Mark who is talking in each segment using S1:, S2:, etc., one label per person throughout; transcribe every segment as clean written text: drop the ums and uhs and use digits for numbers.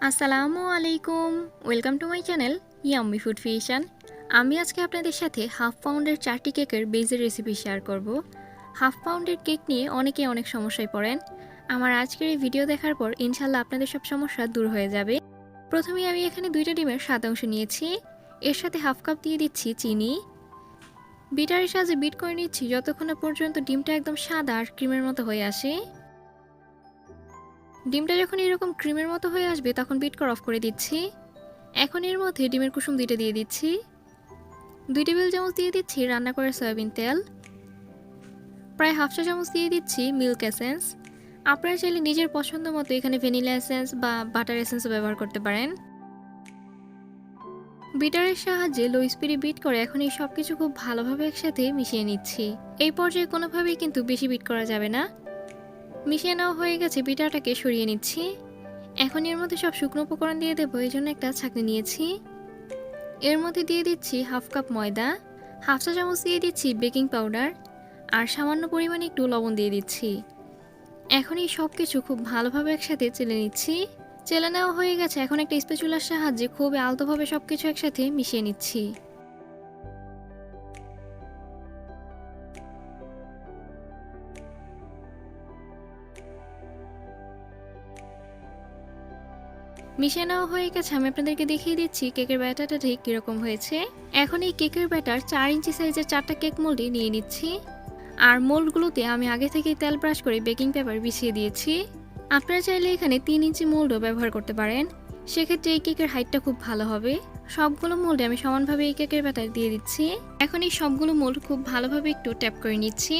S1: আসসালামু আলাইকুম, welcome to my channel yummy food fusion. আমি আজকে আপনাদের সাথে হাফ পাউন্ডের 4টি কেকের বেজের রেসিপি শেয়ার করব। হাফ পাউন্ডের কেক নিয়ে অনেকে অনেক সমস্যায় পড়েন। আমার আজকের এই ভিডিও দেখার পর ইনশাল্লাহ আপনাদের সব সমস্যা দূর হয়ে যাবে। প্রথমেই আমি এখানে 2টা ডিমের সাদা অংশ নিয়েছি, এর সাথে হাফ কাপ দিয়ে দিচ্ছি চিনি। বিটারের সাহায্যে বিট করে নিচ্ছি যতক্ষণ না পর্যন্ত ডিমটা একদম সাদা আর ক্রিমের মতো হয়ে আসে। ডিমটা যখন এরকম ক্রিমের মতো হয়ে আসবে তখন বিট করা অফ করে দিচ্ছি। এখন এর মধ্যে ডিমের কুসুম 2টা দিয়ে দিচ্ছি। 2 টেবিল চামচ দিয়ে দিচ্ছি রান্না করা সয়াবিন তেল। প্রায় হাফ চা চামচ দিয়ে দিচ্ছি মিল্ক এসেন্স। আপনারা চাইলে নিজের পছন্দ মতো এখানে ভ্যানিলা এসেন্স বা বাটার এসেন্সও ব্যবহার করতে পারেন। বিটারের সাহায্যে লো স্পিডে বিট করে এখন এই সব কিছু খুব ভালোভাবে একসাথে মিশিয়ে নিচ্ছি। এই পর্যায়ে কোনোভাবেই কিন্তু বেশি বিট করা যাবে না। মিশিয়ে নেওয়া হয়ে গেছে, বিটারটাকে সরিয়ে নিচ্ছি। এখন এর মধ্যে সব শুকনো উপকরণ দিয়ে দেবো, এই জন্য একটা ছাঁকনি নিয়েছি। এর মধ্যে দিয়ে দিচ্ছি হাফ কাপ ময়দা, হাফ চা চামচ দিয়ে দিচ্ছি বেকিং পাউডার আর সামান্য পরিমাণে একটু লবণ দিয়ে দিচ্ছি। এখন এই সব কিছু খুব ভালোভাবে একসাথে চেলে নিচ্ছি। চেলে নেওয়া হয়ে গেছে, এখন একটা স্প্যাচুলার সাহায্যে খুব আলতোভাবে সব কিছু একসাথে মিশিয়ে নিচ্ছি। মিশিয়ে নেওয়া হয়ে গেছে, আমি আপনাদেরকে দেখিয়ে দিচ্ছি কেকের ব্যাটারটা ঠিক কীরকম হয়েছে। এখন এই কেকের ব্যাটার 4 ইঞ্চি সাইজের 4টা কেক মোল্ডে নিয়ে নিচ্ছি। আর মোল্ডগুলোতে আমি আগে থেকেই তেল ব্রাশ করে বেকিং পেপার বিছিয়ে দিয়েছি। আপনারা চাইলে এখানে 3 ইঞ্চি মোল্ডও ব্যবহার করতে পারেন, সেক্ষেত্রে এই কেকের হাইটটা খুব ভালো হবে। সবগুলো মোল্ডে আমি সমানভাবে এই কেকের ব্যাটার দিয়ে দিচ্ছি। এখন এই সবগুলো মোল্ড খুব ভালোভাবে একটু ট্যাপ করে নিচ্ছি।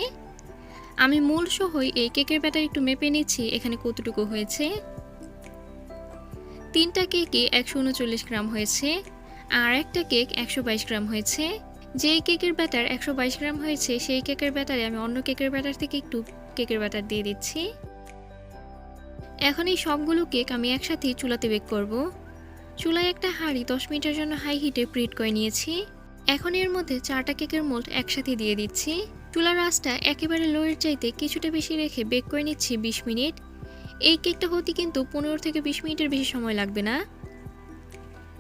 S1: আমি মোল্ড সহই এই কেকের ব্যাটার একটু মেপে নিচ্ছি এখানে কতটুকু হয়েছে। 3টা কেকে 139 গ্রাম হয়েছে আর একটা কেক 122 গ্রাম হয়েছে। যেই কেকের ব্যাটার 122 গ্রাম হয়েছে সেই কেকের ব্যাটারে আমি অন্য কেকের ব্যাটার থেকে একটু কেকের ব্যাটার দিয়ে দিচ্ছি। এখন এই সবগুলো কেক আমি একসাথে চুলাতে বেক করব। চুলায় একটা হাঁড়ি 10 মিনিটের জন্য হাই হিটে প্রিহিট করে নিয়েছি। এখন এর মধ্যে 4টা কেকের মোল্ড একসাথে দিয়ে দিচ্ছি। চুলার আঁচটা একেবারে লোয়ের চাইতে কিছুটা বেশি রেখে বেক করে নিচ্ছি 20 মিনিট। এই কেকটা হতে কিন্তু 15 থেকে 20 মিনিটের বেশি সময় লাগবে না।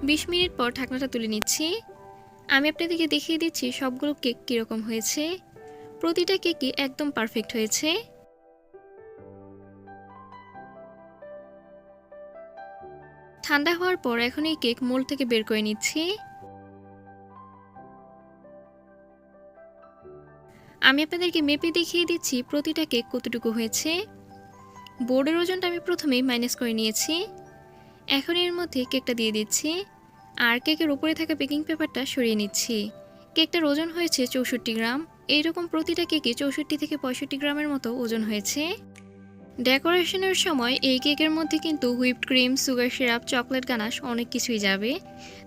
S1: 20 মিনিট পর ঢাকনাটা তুলে নিচ্ছি। আমি আপনাদেরকে দেখিয়ে দিচ্ছি সবগুলো কেক কীরকম হয়েছে। প্রতিটা কেকই একদম পারফেক্ট হয়েছে। ঠান্ডা হওয়ার পর এখন এই কেক মোল্ড থেকে বের করে নিচ্ছি। আমি আপনাদেরকে মেপে দেখিয়ে দিচ্ছি প্রতিটা কেক কতটুকু হয়েছে। বোর্ডের ওজনটা আমি প্রথমেই মাইনাস করে নিয়েছি। এখন এর মধ্যে কেকটা দিয়ে দিচ্ছি আর কেকের উপরে থাকা বেকিং পেপারটা সরিয়ে নিচ্ছি। কেকটার ওজন হয়েছে 64 গ্রাম। এইরকম প্রতিটা কেকে 64 থেকে 65 গ্রামের মতো ওজন হয়েছে। ডেকোরেশনের সময় এই কেকের মধ্যে কিন্তু whipped cream, sugar syrup, chocolate ganache অনেক কিছুই যাবে।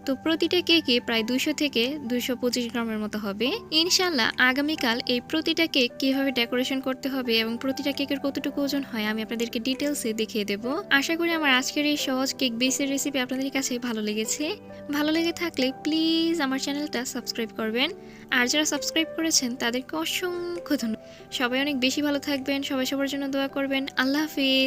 S1: তো প্রতিটা কেকে প্রায় 200 থেকে 225 গ্রামের মতো হবে। ইনশাল্লাহ আগামীকাল এই প্রতিটা কেক কীভাবে ডেকোরেশন করতে হবে এবং প্রতিটা কেকের কতটুকু ওজন হয় আমি আপনাদেরকে ডিটেলসে দেখিয়ে দেব। আশা করি আমার আজকের এই সহজ কেক বেসের রেসিপি আপনাদের কাছে ভালো লেগেছে। ভালো লেগে থাকলে প্লিজ আমার চ্যানেলটা সাবস্ক্রাইব করবেন। আর যারা সাবস্ক্রাইব করেছেন তাদেরকে অসংখ্য ধন্যবাদ। সবাই অনেক বেশি ভালো থাকবেন, সবাই সবার জন্য দোয়া করবেন। আল্লাহ হাফিজ।